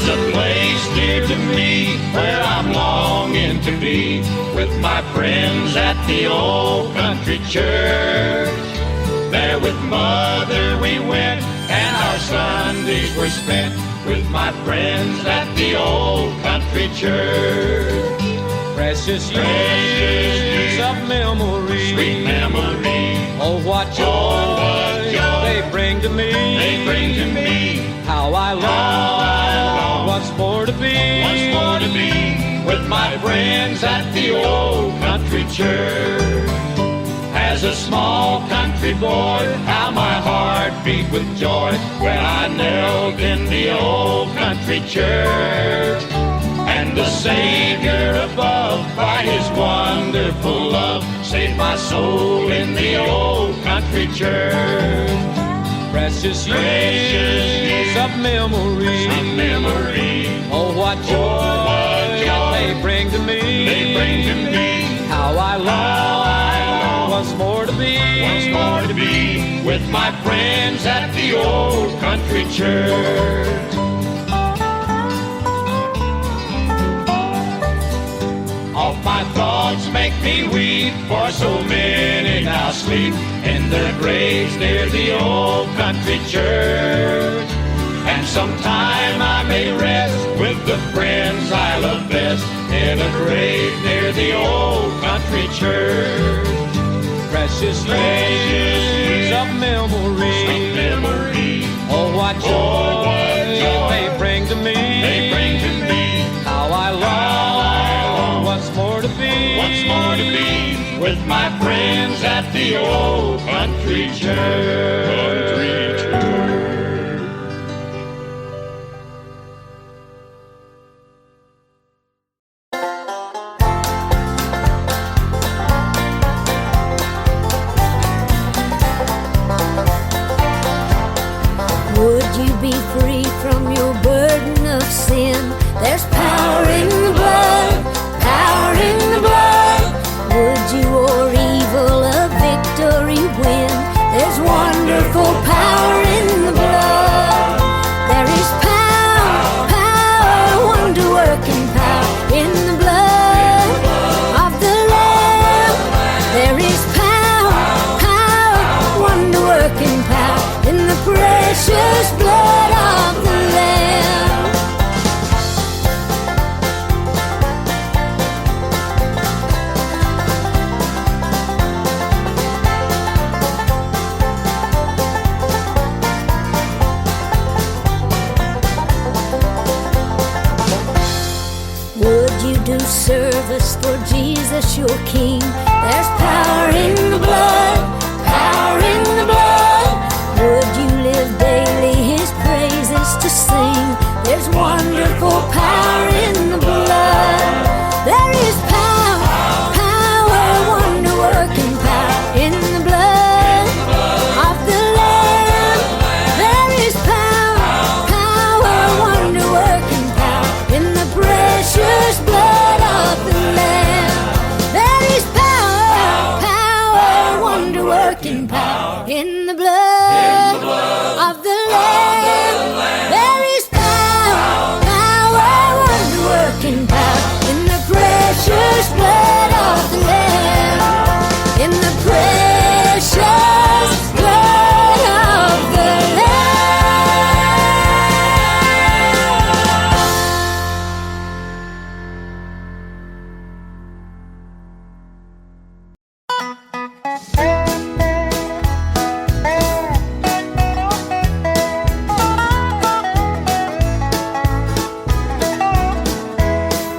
There's a place dear to me where I'm longing to be, with my friends at the old country church. There with Mother we went, and our Sundays were spent with my friends at the old country church. Precious years of memory, sweet memory. Oh, what joy they bring to me. They bring to me. How I long once more to be with my friends at the old country church. As a small country boy, how my heart beat with joy when I knelt in the old country church. And the Savior above, by His wonderful love, saved my soul in the old country church. Precious years of memory, oh, what joy they bring to me. They bring to me. How I long once more to be with my friends at the old country church. All my thoughts make me weep, for so many now sleep in their graves near the old country church. And sometime I may rest with the friends I love best in a grave near the old country church. Precious years of memory, oh, what joy they bring to me. How I long once more to be with my friends at the old country church. Would you be free from your burden of sin? There's power in the blood, power in the blood. Would you or evil a victory win? There's wonderful power in the blood. There is power, power, wonder-working power in the blood of the Lamb. There is power, power, wonder-working power in the precious blood of the Lamb. Would you do service for Jesus your King? There's power in the blood, power in the blood. Would you live daily His praises to sing? There's wonderful power in the blood. There is power, power, wonder-working power in the blood of the Lamb. There is power, power, wonder-working power in the precious blood of the Lamb. There is power, power, wonder-working power in the blood of the Lamb. There is power, power, wonder-working power in the precious blood of the Lamb. In the precious blood of the Lamb.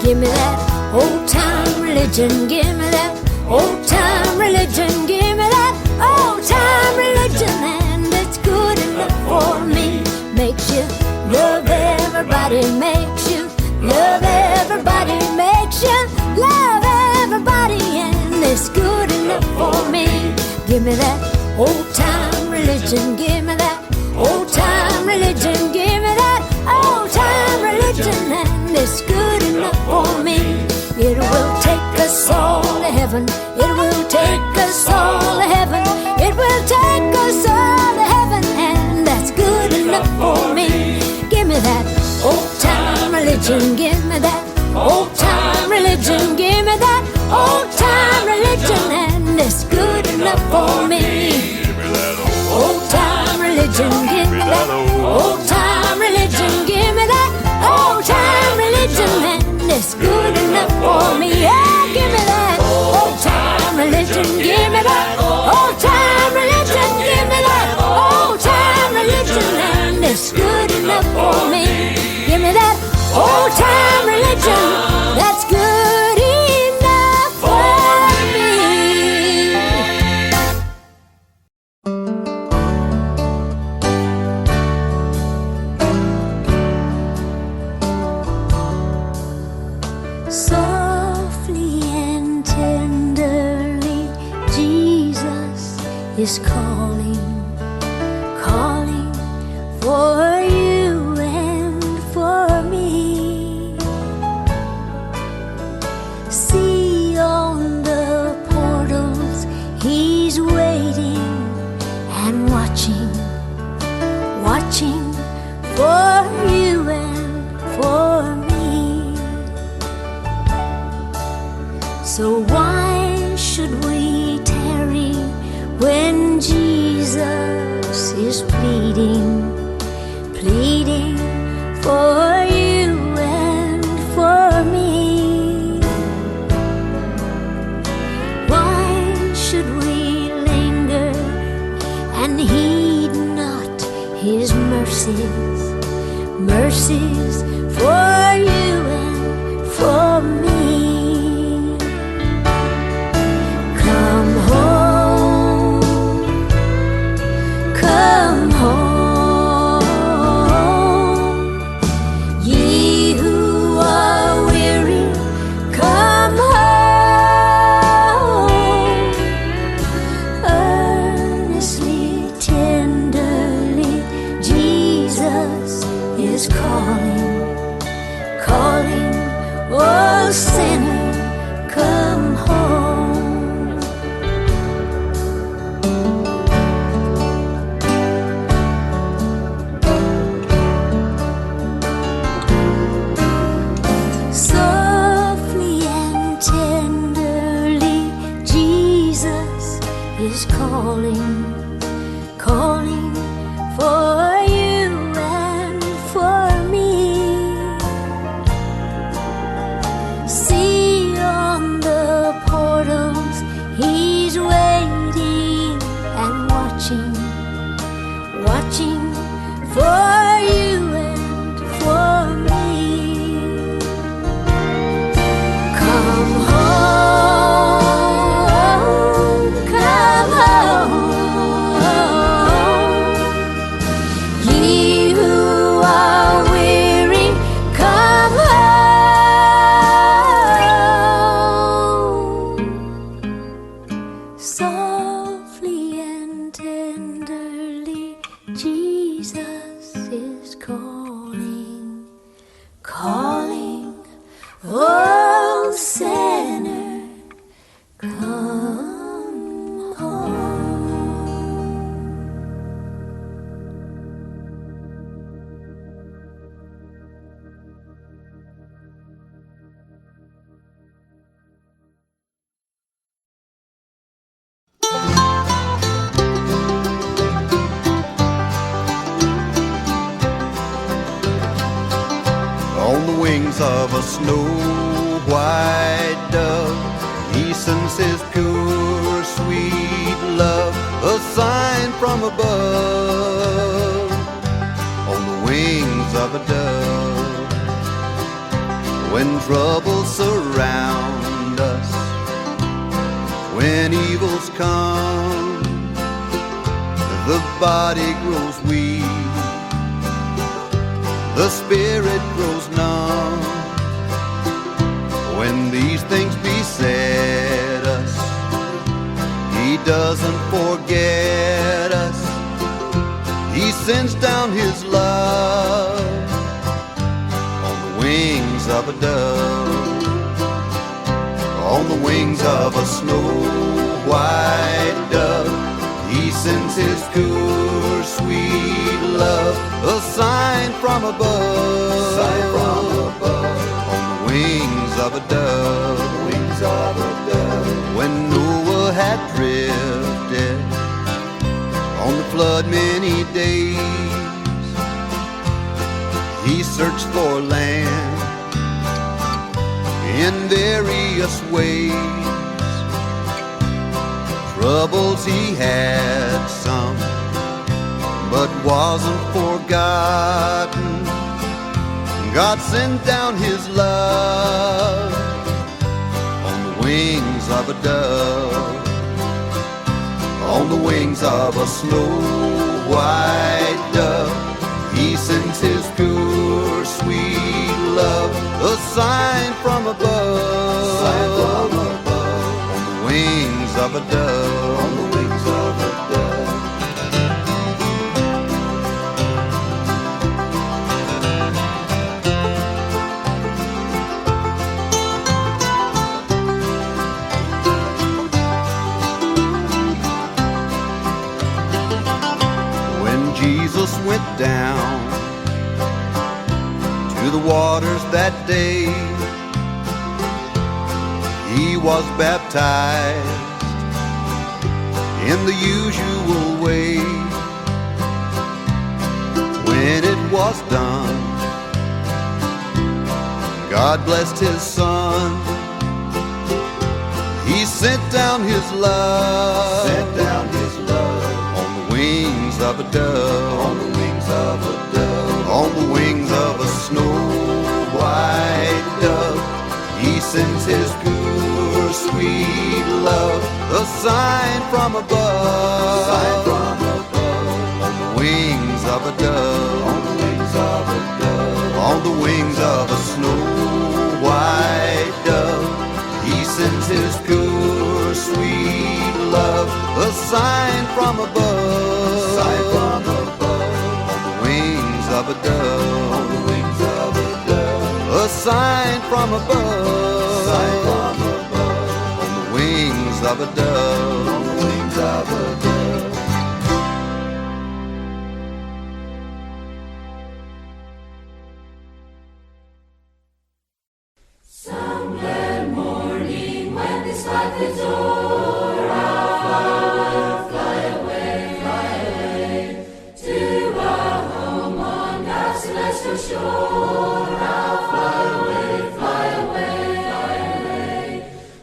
Give me that old-time religion, give me that old-time religion, give me that old-time religion, and it's good enough for me. Makes you love everybody, makes you love everybody, makes you love everybody, and it's good enough for me. Give me that old-time religion, give me that old-time religion, give me that old-time religion, and it's good enough for me. It will take us all to heaven, it will take us all to heaven, it will take us all to heaven, and that's good enough for me. Give me that old-time for me. Old time religion, give me that. Old time religion, give me that. Old time religion, and it's good enough for me. Yeah, give me that. Old time religion, give me that. Old time religion, give me that. Old time religion, and it's good enough for me. Give me that old time religion. That's good enough for me. Softly and tenderly, Jesus is calling, calling for you and for me. See on the portals, he's waiting and watching, watching for you and for me. So why should we tarry when Jesus is pleading, pleading for you and for me? Why should we linger and heed not his mercies, mercies for you and for me? Come home, ye who are weary, come home. Earnestly, tenderly, Jesus is calling, calling, oh sinner, come home. Is calling, calling for you and for me. See on the portals, he's waiting and watching, watching for you and for me. Come home. Softly and tenderly, Jesus is calling, calling, oh sinner, come home. On the wings of a snow-white dove, he sends his pure, sweet love, a sign from above. On the wings of a dove, when troubles surround us, when evils come, the body grows weak, the spirit grows numb. When these things beset us, he doesn't forget us. He sends down his love on the wings of a dove, on the wings of a snow-white dove. He sends his pure, sweet love, a sign from above, on the wings of a dove, When Noah had drifted but many days he searched for land in various ways. Troubles he had some, but wasn't forgotten. God sent down his love on the wings of a dove, on the wings of a snow-white dove. He sends his pure, sweet love, a sign from above, on the wings of a dove, on the wings of a dove. Jesus went down to the waters that day. He was baptized in the usual way. When it was done, God blessed his son. He sent down his love, on the wings of a dove, on the wings of a dove, on the wings of a snow-white dove. He sends his pure, sweet love, a sign from above, on the wings of a dove, on the wings of a dove, on the wings of a snow-white dove. He sends his pure, sweet love, a sign from above, on the wings of a dove, on the wings of a dove, a sign from above, on the wings of a dove, on the wings of a dove. Some glad morning when this life is o'er, I'll fly away to a home on God's celestial shore. I'll fly away,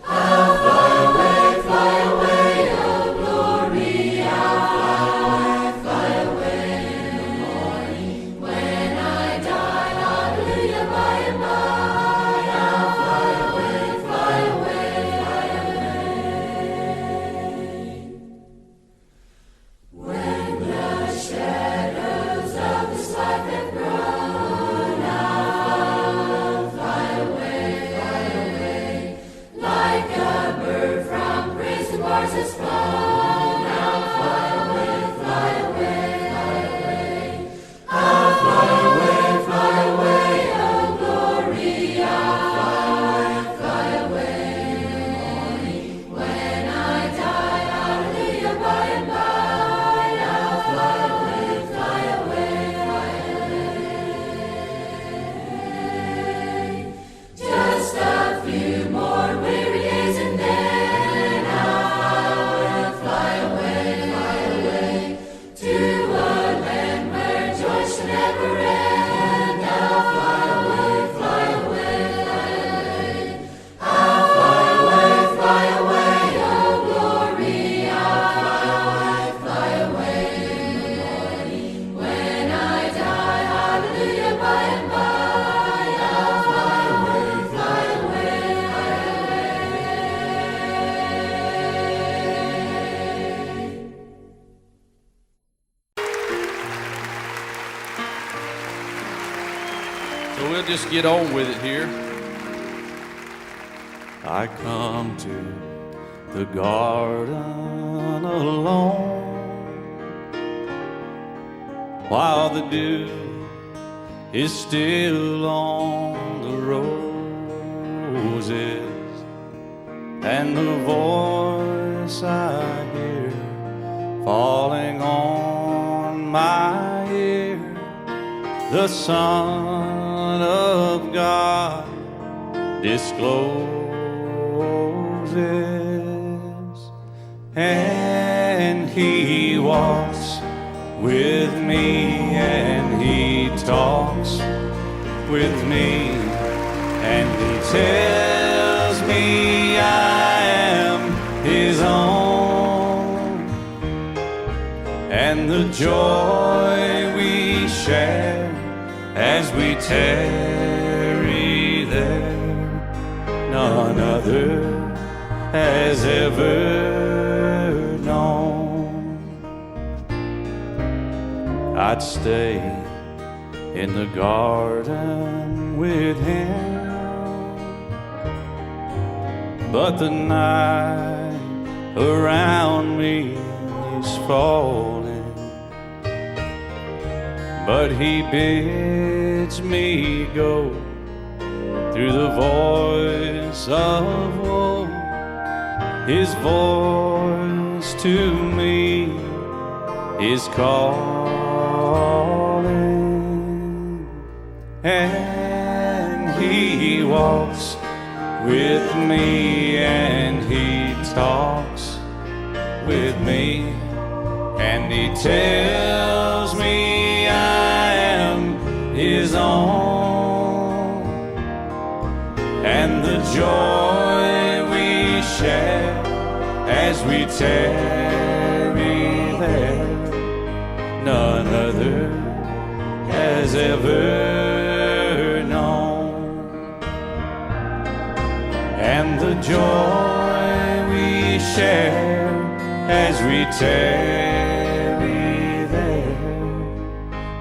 I'll fly away, oh glory. I'll fly away in the morning when I die. Hallelujah, by and by. Is flown, I'll fly away, I'll fly away, oh glory. I'll fly away in the morning when I die. Hallelujah, by and by. I'll fly away. Just a few more weary days and then fly away to a land where joy should never end. I'll fly away, I'll fly away, oh glory. I'll fly away in the morning when I die. Hallelujah, by and by. I'll fly away. So we'll just get on with it here. I come to the garden alone while the dew is still on the roses, and the voice I hear falling on my ear, the Son of God discloses, and He walks with me, and he talks with me, and he tells me I am his own. And the joy we share as we tarry there, none other has ever known. I'd stay in the garden with him, but the night around me is falling. But he bids me go through the voice of woe. His voice to me is calling, and he walks with me, and he talks with me, and he tells me I am his own. And the joy we share as we tarry there, none other has ever known. And the joy we share as we tarry there,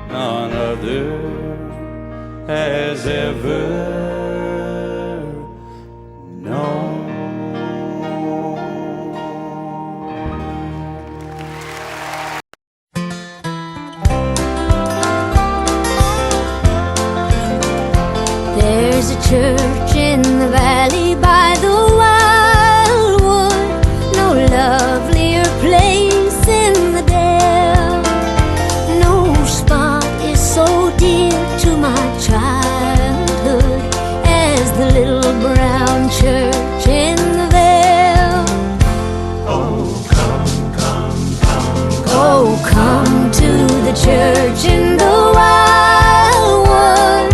none other has ever known. There's a church in the valley by the wildwood, no lovelier place in the dale. No spot is so dear to my childhood as the little brown church in the vale. Oh, come, come, come, oh, come to the church in the wildwood.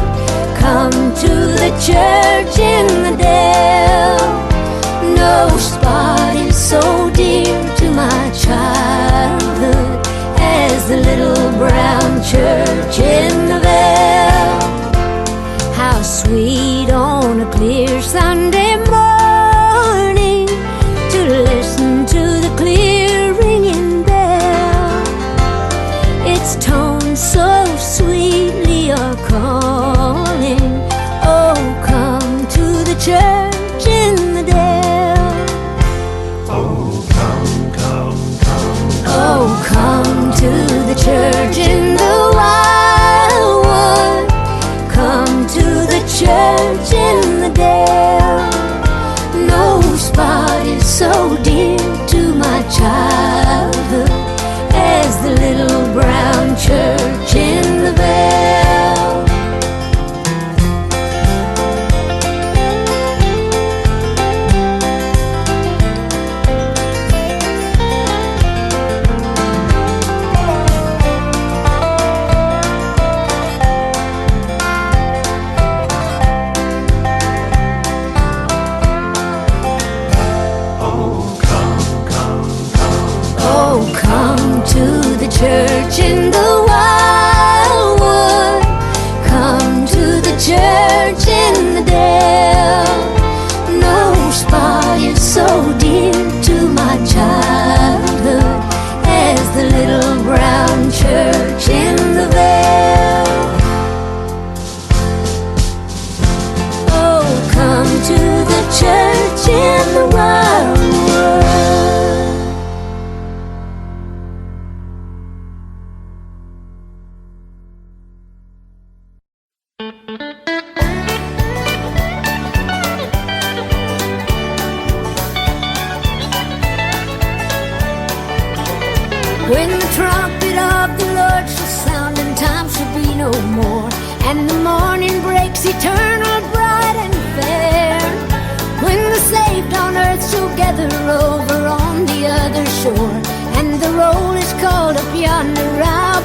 Come to the church in the dale. No spot is so dear to my childhood as the little brown church in the vale. How sweet on a clear Sunday morning to listen to the clear ringing bell. Its tones so sweetly are calling. Oh, come to the church in the dale. Oh, come, come, come. Oh, come to the church in the wildwood. Come to the church in the dale. No spot is so dear to my childhood as the little brown church in the vale. Oh, come to the church in the wildwood. Come to the church in the dale. No spot is so dear to my childhood as the little brown church in the vale. Oh, come to the church in the wildwood. When the trumpet of the Lord shall sound and time shall be no more, and the morning breaks eternal, bright and fair, when the saved on earth shall gather over on the other shore, and the roll is called up yonder, I'll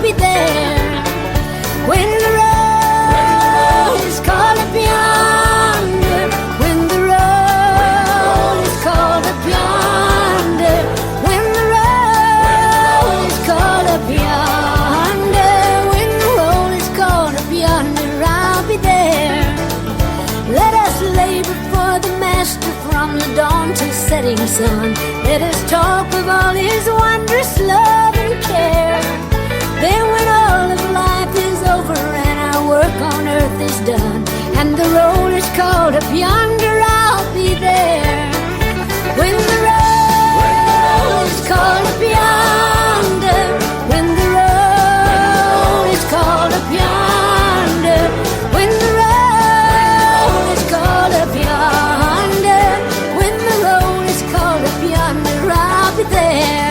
when the road is called up yonder, when the road is called up yonder, when the road is called up yonder, when the road is called up yonder, I'll be there. Let us labor for the Master from the dawn till setting sun. Let us talk of all His wondrous love and care. Then when all of life is over and our work on earth is done, and the road is called up yonder, I'll be there. When the road is called up yonder, when the road is called up yonder, when the road is called up yonder, when the road is called up yonder, I'll be there.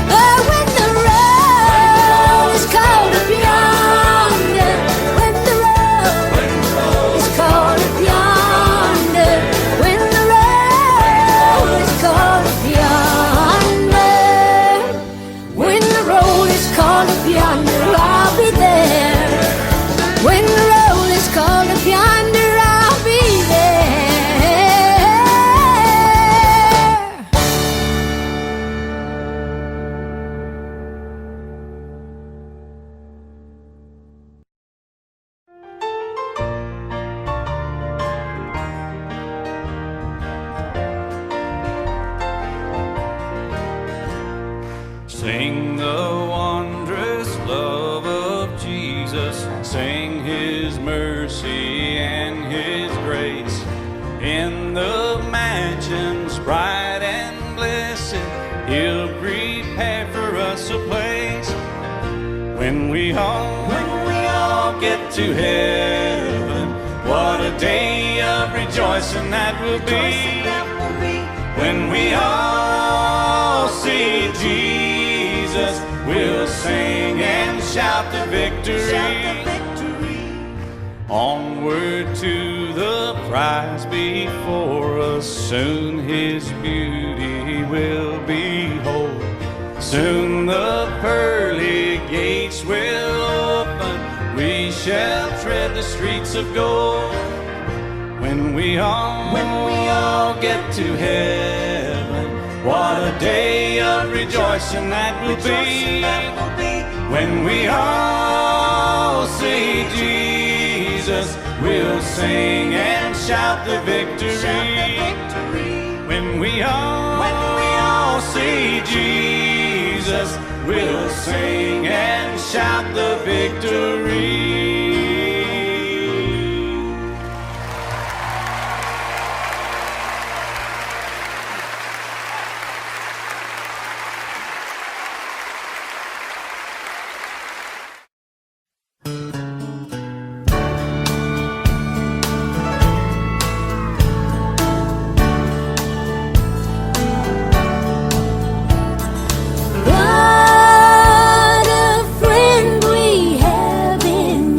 Oh, when the road is called up yonder, when the road is called up yonder, when the road is called up yonder, when the road is called up yonder, I'll be there. When the road is called up yonder, I'll be there. Sing the wondrous love of Jesus, sing His mercy and His grace. In the mansions bright and blessed, He'll prepare for us a place. When we all get to heaven, what a day of rejoicing that will be. When we all see Jesus, we'll sing and shout the victory. Onward to the prize before us, soon His beauty will behold. Soon the pearly gates will open, we shall tread the streets of gold. When we all get to heaven, what a day of rejoicing that will be. When we all see Jesus, we'll sing and shout the victory. When we all see Jesus, we'll sing and shout the victory. What a friend we have in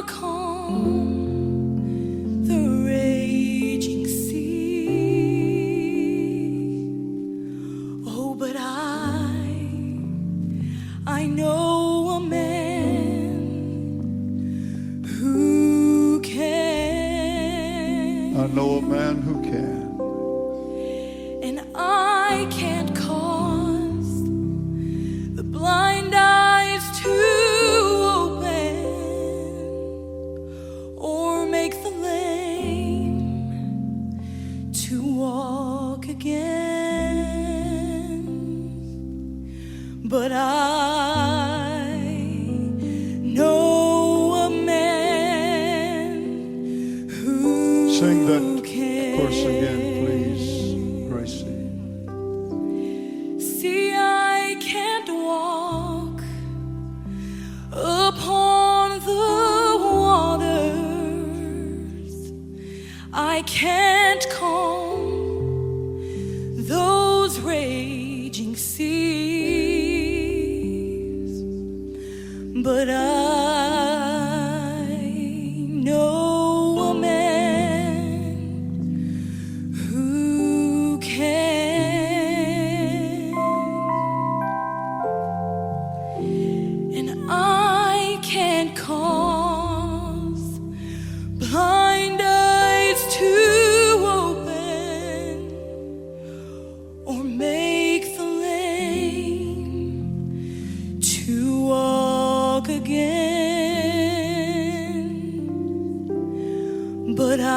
calm the raging sea. Oh, but I know a man who can. I know a man who can. And I can't cause the blind eyes to open or make the lame to walk again. But I know a man who Sing that can. chorus again, please, Gracie. See, I can't walk upon the waters. I can't calm those raging seas. But I know a man who can. And I can't cause blind eyes to open or make the lame to walk again. But I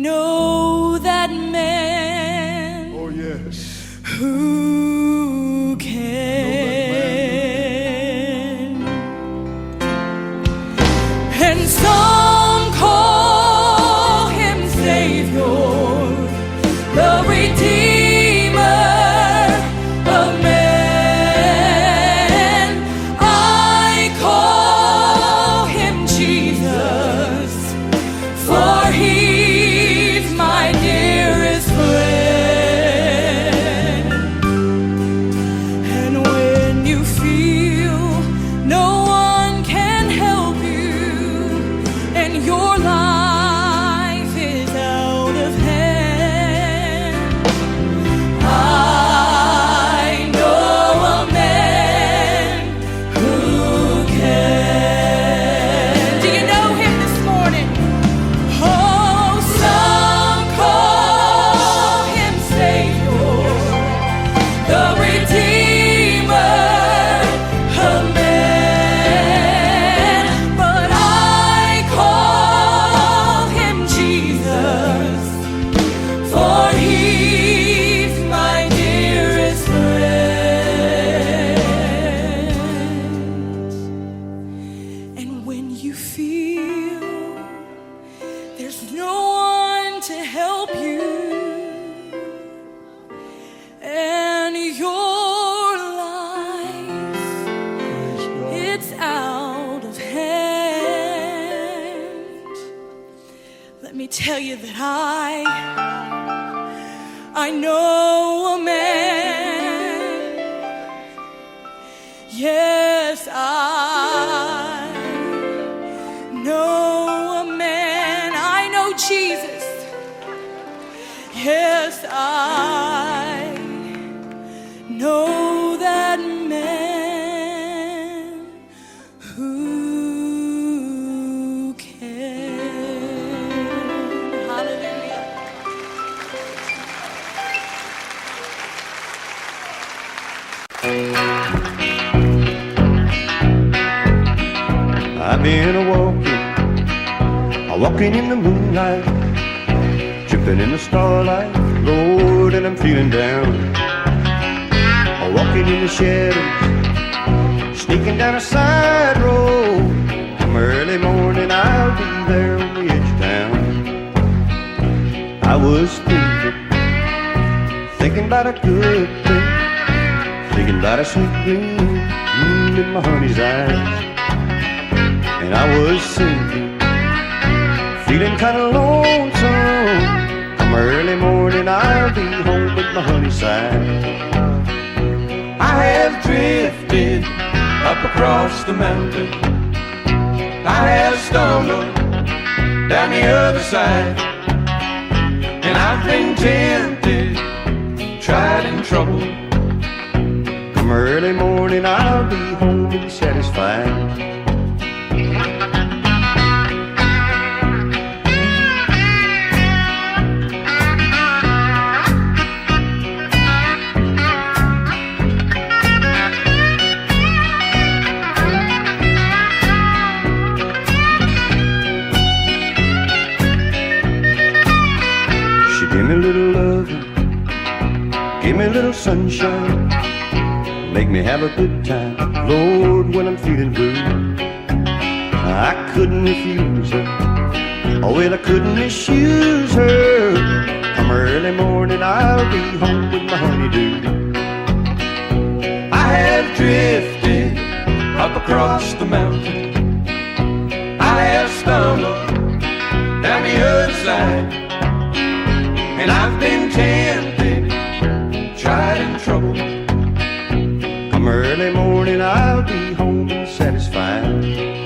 know that man Oh, yes. who can. And some call him Savior, the Redeemer of man. I call him Jesus, for he's my dearest friend. And when you feel no one can help you and your life is out of hand, I know a man who can. Do you know him this morning? Oh, some call him Savior, the Redeemer of man. But I call him Jesus, for he's my dearest friend. And when you feel there's no one to help you and your life, Praise God. it's out of hand, let me tell you that I know a man. Yes, I know a man. I know Jesus. Yes, I know that man who can. Hallelujah. I've been walking in the moonlight, tripping in the starlight, Lord, and I'm feeling down. Walking in the shadows, sneaking down a side road. Come early morning, I'll be there on the edge of town. I was thinking about a good thing, thinking about a sweet gleam in my honey's eyes. And I was singing, feeling kind of lonesome. Come early morning, I'll be home at my honey side. I have drifted up across the mountain, stumble down the other side. And I've been tempted, tried and troubled. Come early morning, I'll be home and satisfied. Give me a little love, give me a little sunshine, make me have a good time, Lord, when I'm feeling blue. I couldn't refuse her, oh well, I couldn't misuse her. Come early morning, I'll be home with my honeydew. I have drifted up across the mountain, I have stumbled down the other side. And I've been tempted, tried and troubled. Come early morning, I'll be home and satisfied.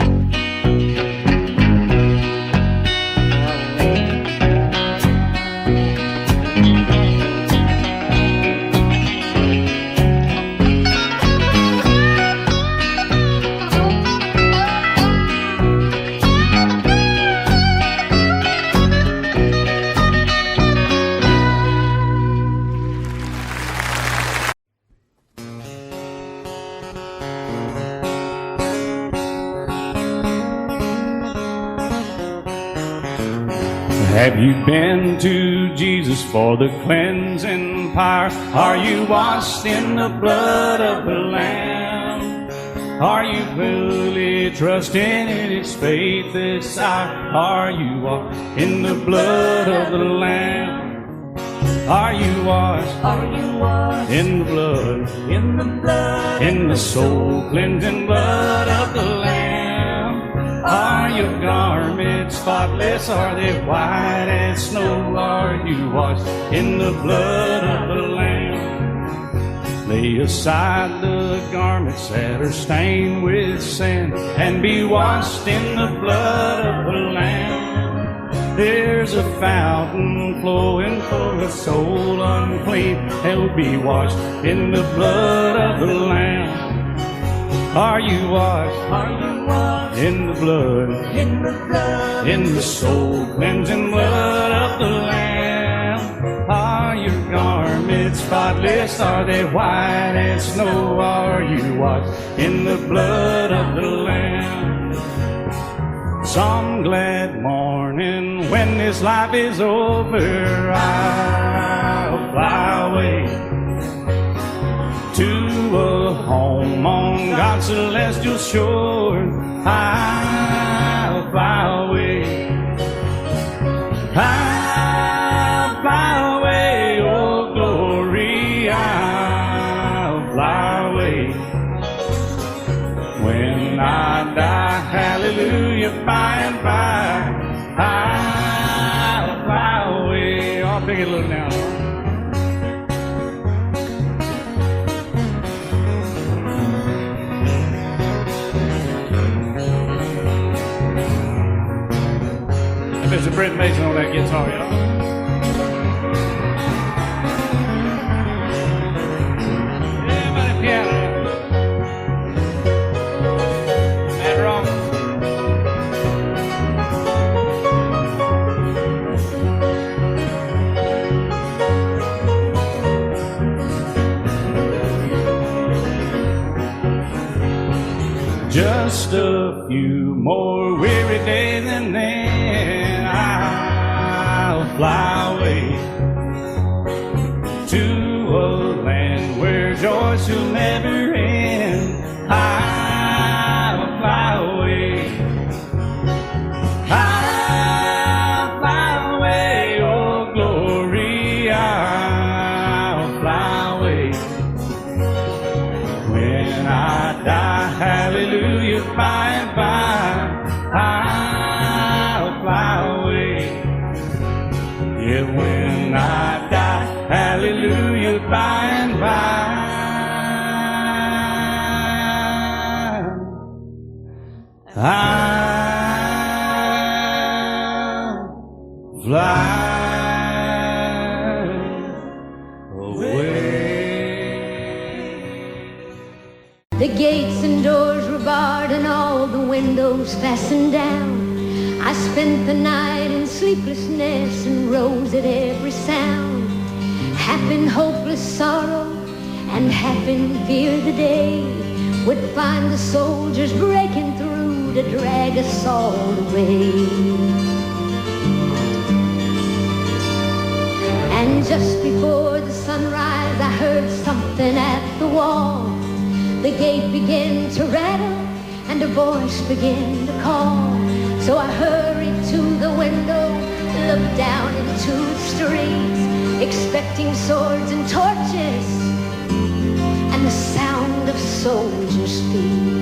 Have you been to Jesus for the cleansing power? Are you washed in the blood of the Lamb? Are you fully trusting in His faith this hour? Are you washed in the blood of the Lamb? Are you washed? Are you washed In the blood, in the blood, in the soul cleansing blood of the Lamb? Are your garments spotless? Are they white as snow? Are you washed in the blood of the Lamb? Lay aside the garments that are stained with sin and be washed in the blood of the Lamb. There's a fountain flowing for a soul unclean. They'll be washed in the blood of the Lamb. Are you washed? are you washed In the blood, in the blood, in the soul cleansing blood of the Lamb? Are your garments spotless? Are they white as snow? Are you washed in the blood of the Lamb? Some glad morning when this life is over, I'll fly away to a home on God's celestial shore. I'll fly away, I'll fly away, oh glory, I'll fly away. When I die, hallelujah, by and by, I'll fly away. I'll pick it a little now. Mr. Brent Mason on that guitar, y'all. Everybody piano. Matt Rock. Just a few more weary days and then I'll fly away to a land where joy shall never end. I'll fly away, I'll fly away, oh glory, I'll fly away. When I die, hallelujah, by and by, I'll fly away. Yeah, when fly away. The gates and doors were barred and all the windows fastened down. I spent the night in sleeplessness and rose at every sound, half in hopeless sorrow and half in fear the day would find the soldiers breaking through to drag us all away. And just before the sunrise I heard something at the wall. The gate began to rattle and a voice began to call. So I hurried to the window, looked down into the streets, expecting swords and torches and the sound of soldiers' feet.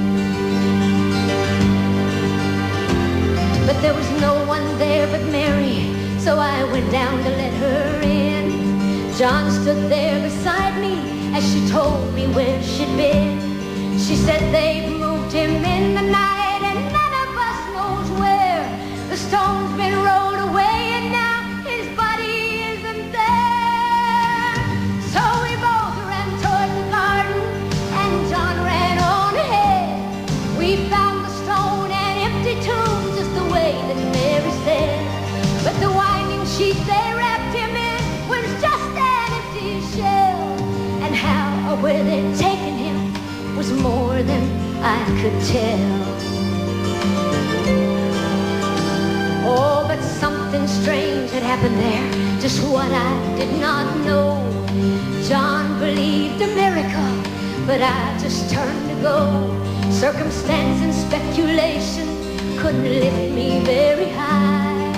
But there was no one there but Mary, so I went down to let her in. John stood there beside me as she told me where she'd been. She said they've moved him in the night and none of us knows where. The stone's been rolled away and now his body isn't there. So we both ran toward the garden and John ran on ahead. We found the stone and empty tomb just the way that Mary said. But the winding sheet they wrapped him in was just an empty shell. And how or where they'd taken him was more than I could tell. Oh, but something strange had happened there, just what I did not know. John believed a miracle, but I just turned to go. Circumstance and speculation couldn't lift me very high,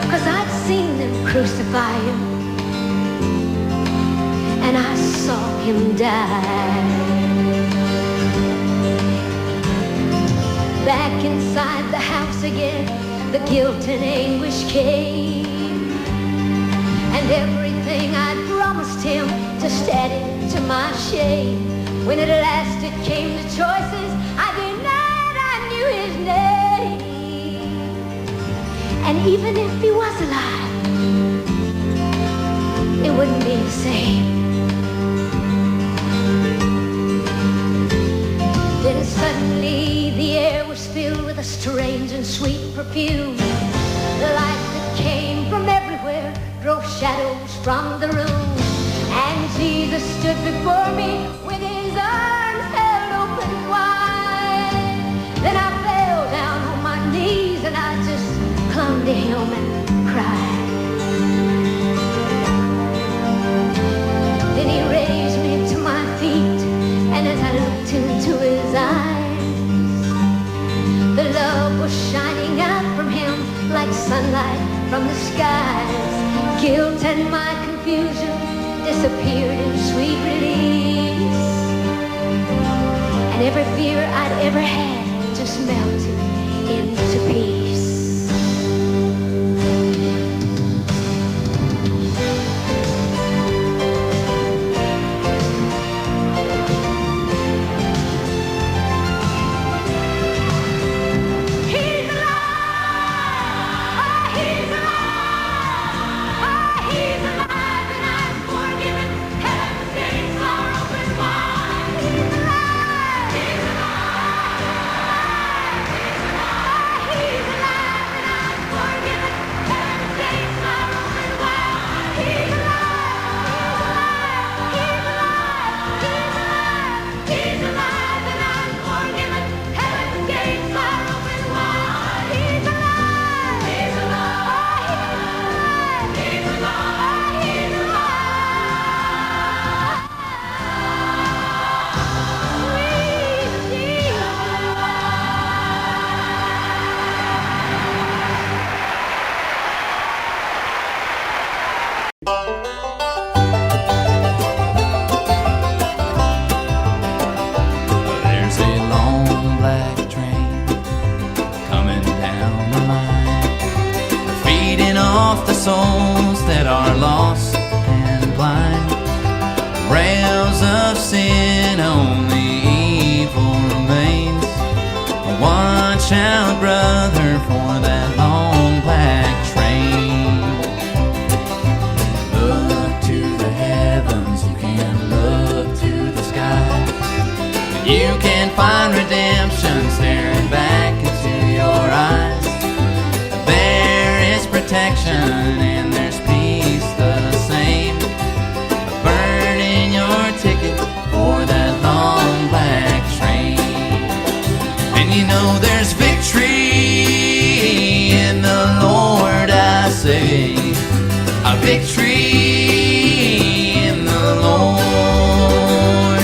'cause I'd seen them crucify him and I saw him die. Back inside the house again, the guilt and anguish came, and everything I'd promised him just added to my shame. When at last it came to choices, I denied I knew his name. And even if he was alive, it wouldn't be the same. Then suddenly the air was filled with a strange and sweet perfume. The light that came from everywhere drove shadows from the room. And Jesus stood before me with his arms held open wide. Then I fell down on my knees and I just clung to him and cried. Then he raised me to my feet, and as I looked into his eyes, the love was shining out from him like sunlight from the skies. Guilt and my confusion disappeared in sweet release, and every fear I'd ever had just melted into peace. souls that are lost and blind. Rails of sin, only evil remains. Watch out, brother, for that long black train. train. Look to the heavens, you can look to the sky. You can find redemption staring back into your eyes. There is protection and there's peace the same. Burn in your ticket for that long black train. And you know there's victory in the Lord, I say. A victory in the Lord.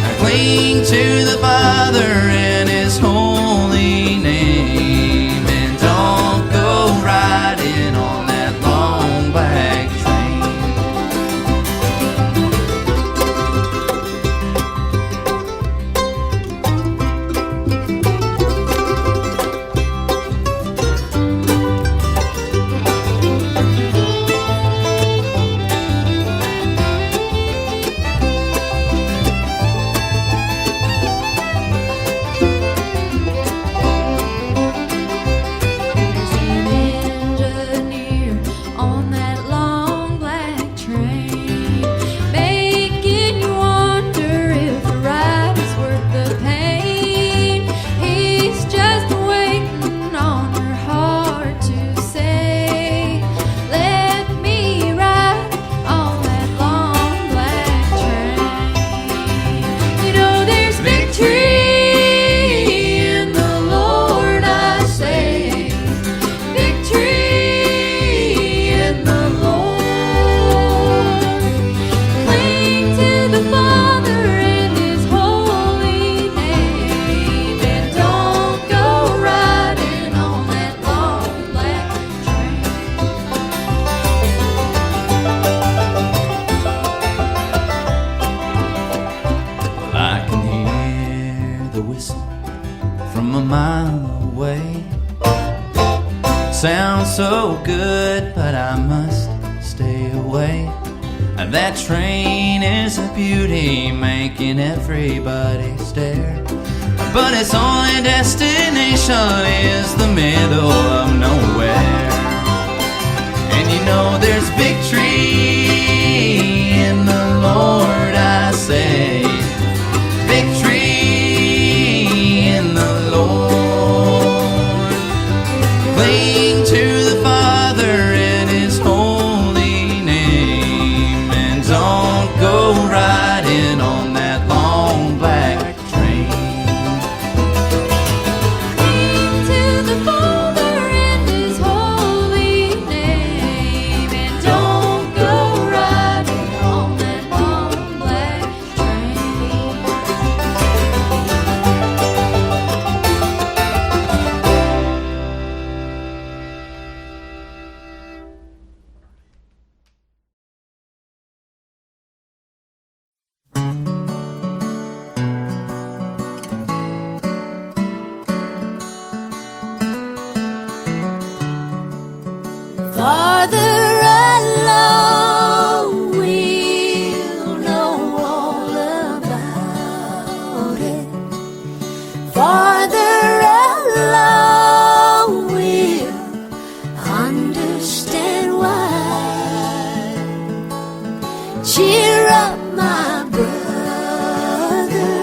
I cling to the Father and His holy name, and don't go riding on that long black train. Sounds so good, but I must stay away. That train is a beauty, making everybody stare. But its only destination is the middle of nowhere. And you know there's victory in the Lord, I say. Victory in the Lord. Cling to the Father and His holy name, and don't go riding on that long black train. Cling to the Father and His holy name, and don't go riding on that long black train. Farther along, we'll know all about it. Farther along, we'll understand why. Cheer up, my brother,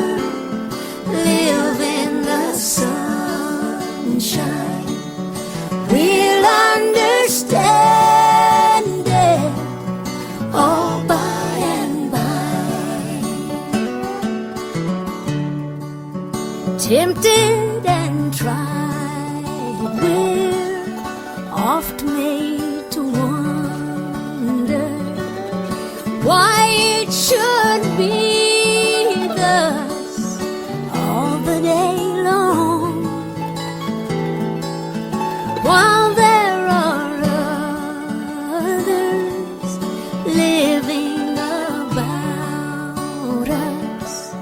live in the sunshine. We'll understand it all by and by. Tempted and tried, we're oft made to wonder why it should be thus all the day long, while there are others living about us,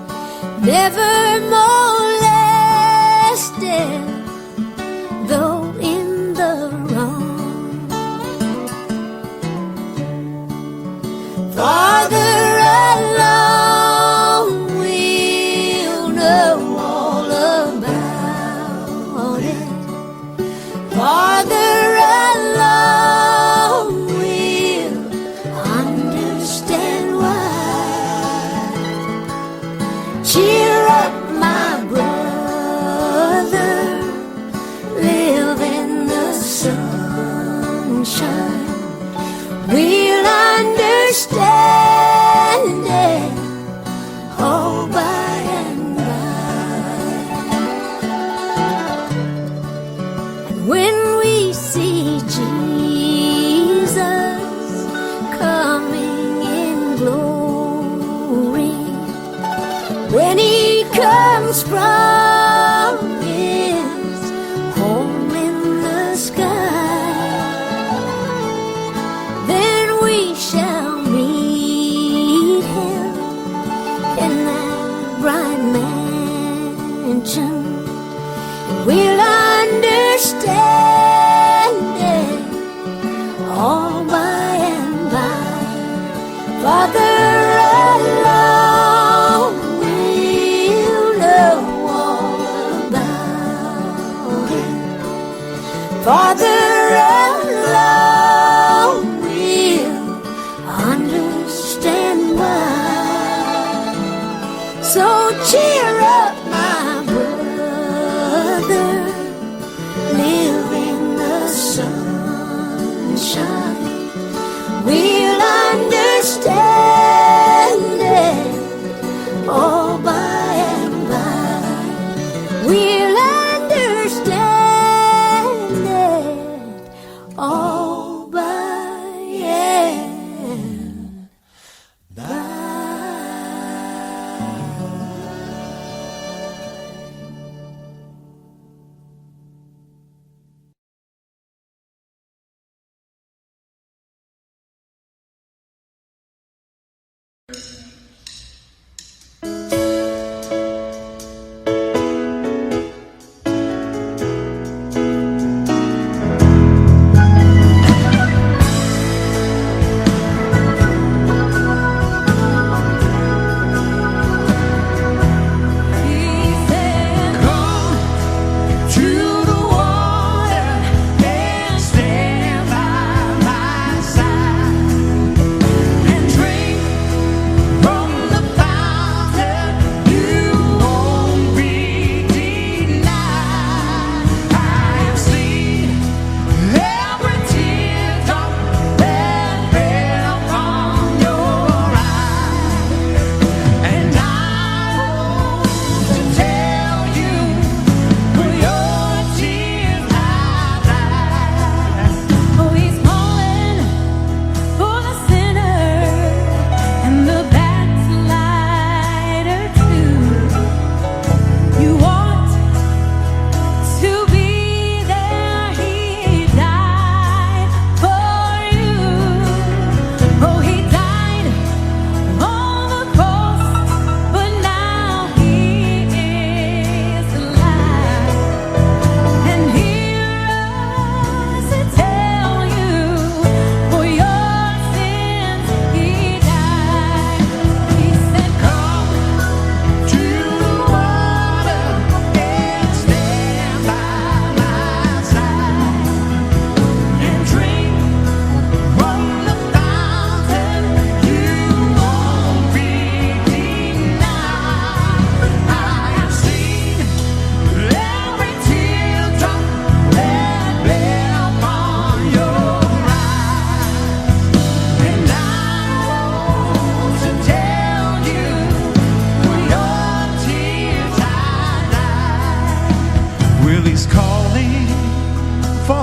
never molested, though in the wrong. Farther along, we'll know all about it. Farther along, when we see Jesus coming in glory, when he comes from his home in the sky, then we shall meet him in that bright mansion. We'll understand it all by and by. Father alone will know all about it. Father alone will understand why. So cheer up, my brother, live in the sunshine. We'll understand it all by and by. We'll understand it all by and by.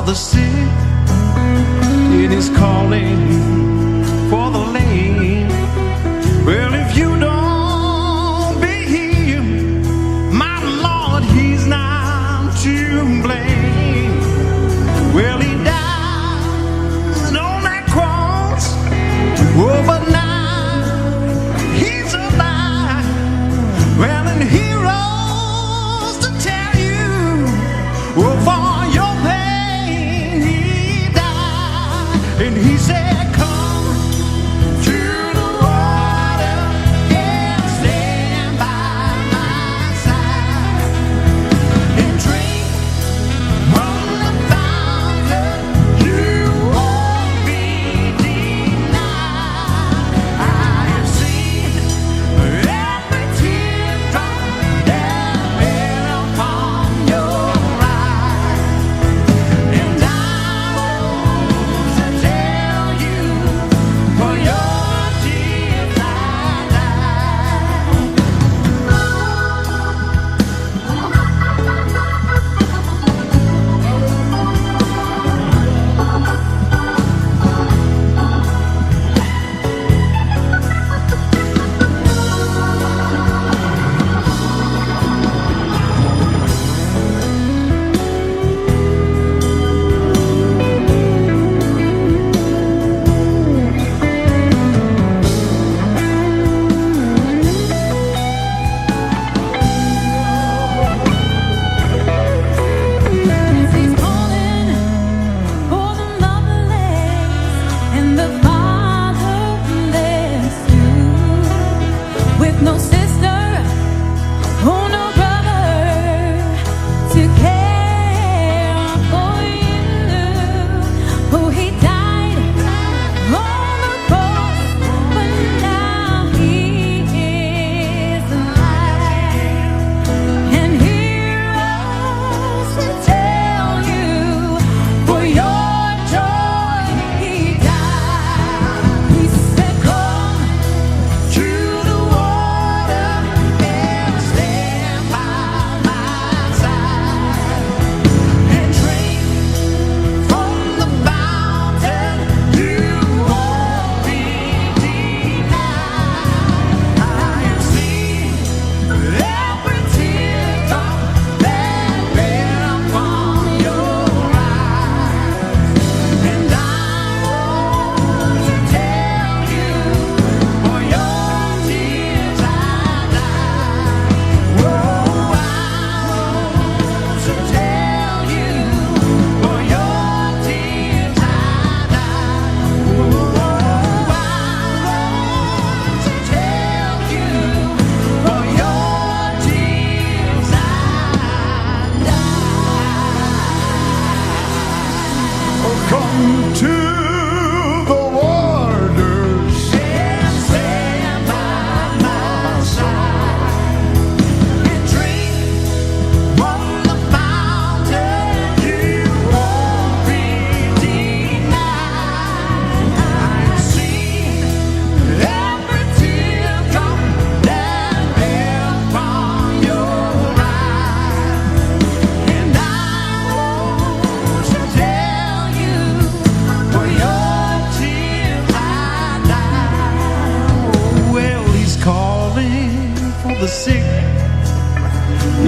The sick, it is calling for the lame. Well, if you don't be healed, my Lord, he's not to blame. Well, he died on that cross, oh, but now he's alive. Well, and he rose to tell you, oh, for your pain. And he said, come.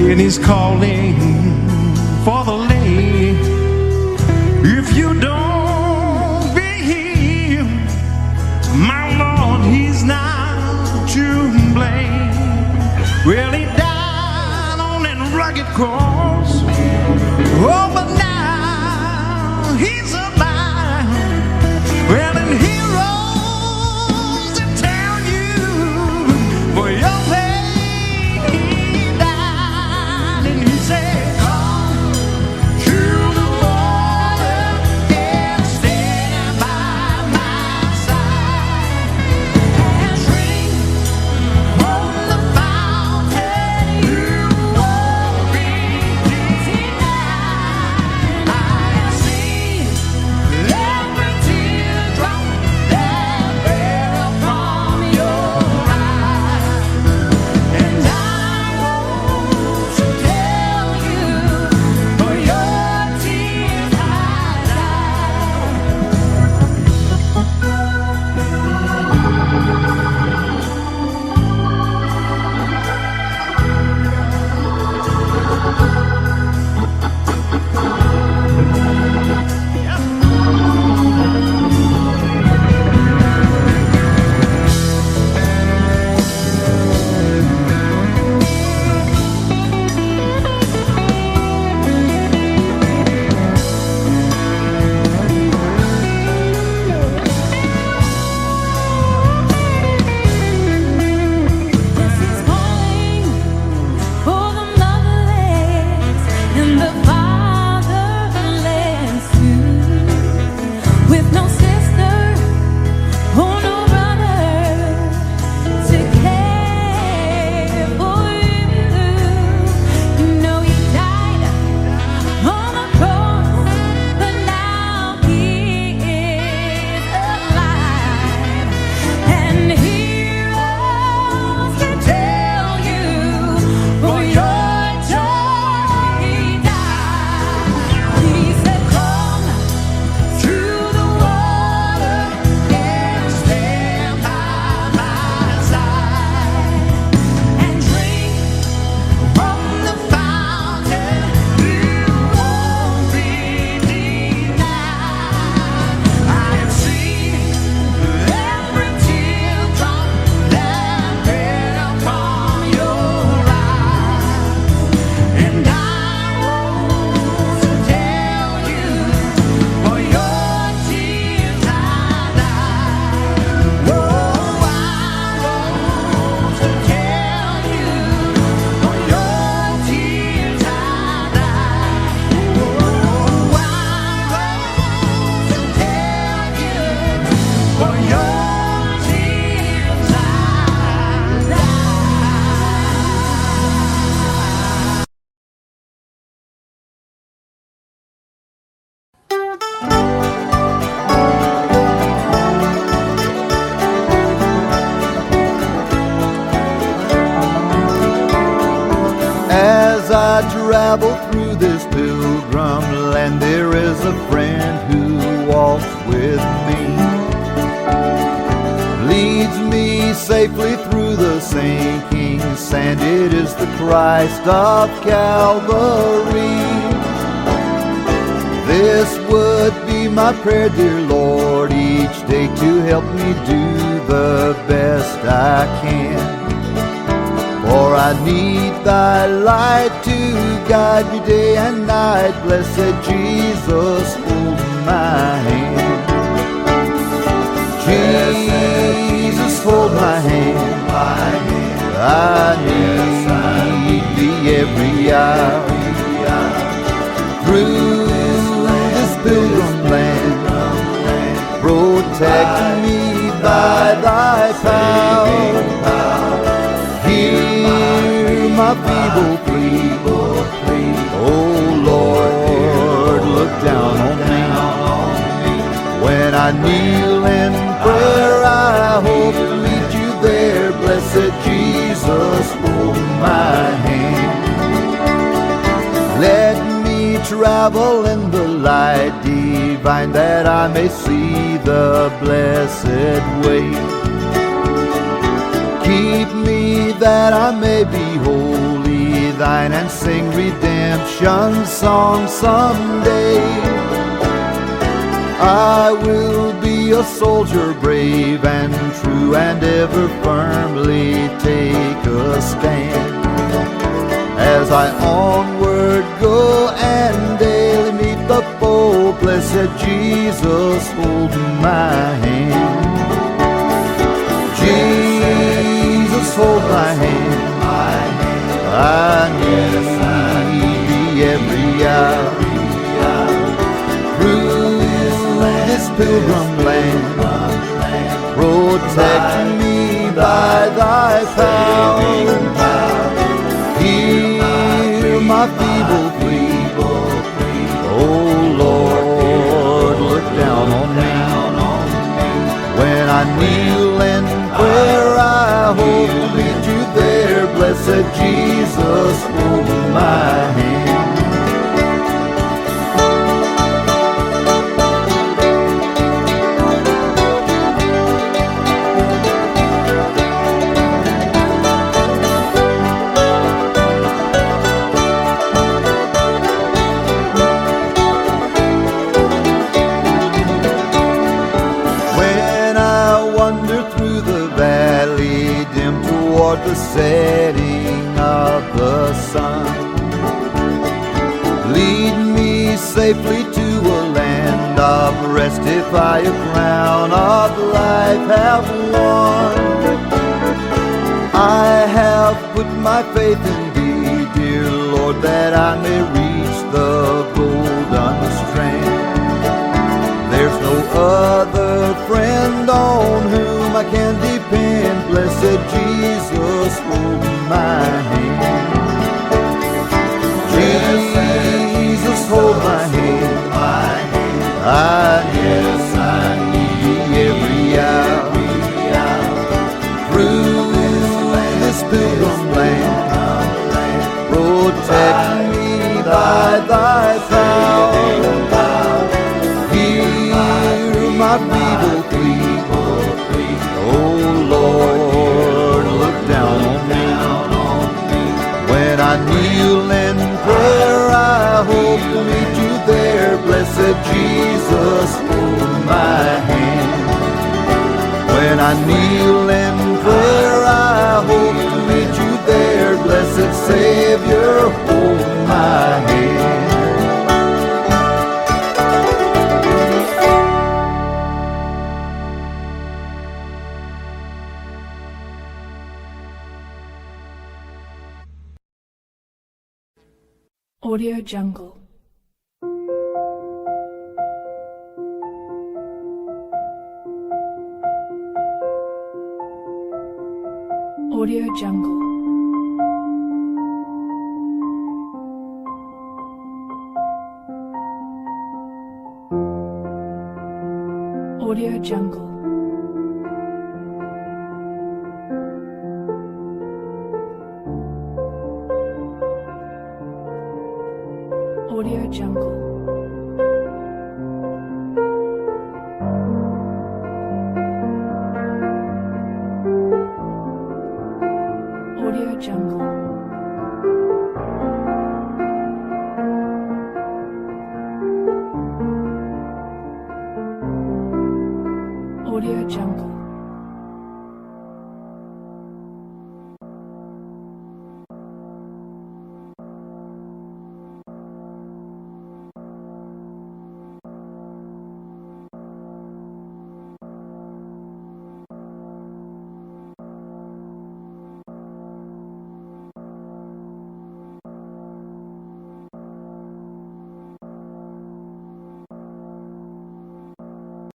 when he's calling for the lane. If you don't be healed, my Lord, he's not to blame. Well, he died on that rugged cross. Oh, but now he's alive. Well, and he rose to tell you for your pain he died, and he said, "Come to the water and stand by my side and drink from the fountain. You won't be denied. I have seen every teardrop that fell from your eye, and I want to tell you, for your tears I This is calling for the motherless and the fatherless too, with no sister or no brother to care for you. You know you died on the cross, but now he is alive, and he rose to tell you for your joy he died. He said, "Come to the water and stand by my side and drink from the fountain. You won't be denied. I have seen every teardrop that fell from your eye, and I want to tell you, for your tears I died. Oh, I want to tell you, for your tears I died. Oh, I want to tell you, for your tears I died." As I travel through this pilgrim land, there is a friend who walks with me, leads me safely through the sinking sand. It is the Christ of Calvary. This would be my prayer, dear Lord, each day to help me do the best I can. For I need thy light to guide me day and night. Blessed Jesus, hold my hand. Jesus, hold my hand. I need thee every hour. Through this pilgrim land, protect me by thy power. Hear my feeble plea. Oh Lord, look down on me. When I kneel in prayer, I hope to meet you there. Blessed Jesus, hold my hand. Let me travel in the light divine, that I may see the blessed way. Keep me that I may be holy, thine and sing redemption songs someday. I will be a soldier brave and true, and ever firmly take a stand, as I onward go and daily meet the foe. Blessed Jesus, hold my hand. Jesus, hold my hand. I need thee every hour. Through this pilgrim land, protect me by thy power. Hear my feeble plea. Oh Lord, look down on me. When I kneel in prayer, I hope to meet you there. Blessed Jesus, hold my hand. Toward the setting of the sun, lead me safely to a land of rest. If I a crown of life have won, I have put my faith in thee, dear Lord, that I may reach the golden strand. There's no other friend on whom I can depend. Blessed Jesus, hold my hand. Jesus, hold my hand. I need thee every hour. Through this pilgrim land, protect me by thy power. Hear my feeble plea. Oh Lord, look down on me. When I kneel in prayer, I hope to meet you there. Blessed Jesus, hold my hand. When I kneel in prayer, I hope to meet you there. Blessed Savior, hold my hand. Audio Jungle. Audio Jungle. Audio Jungle. Audio Jungle. Audio Jungle. Audio Jungle.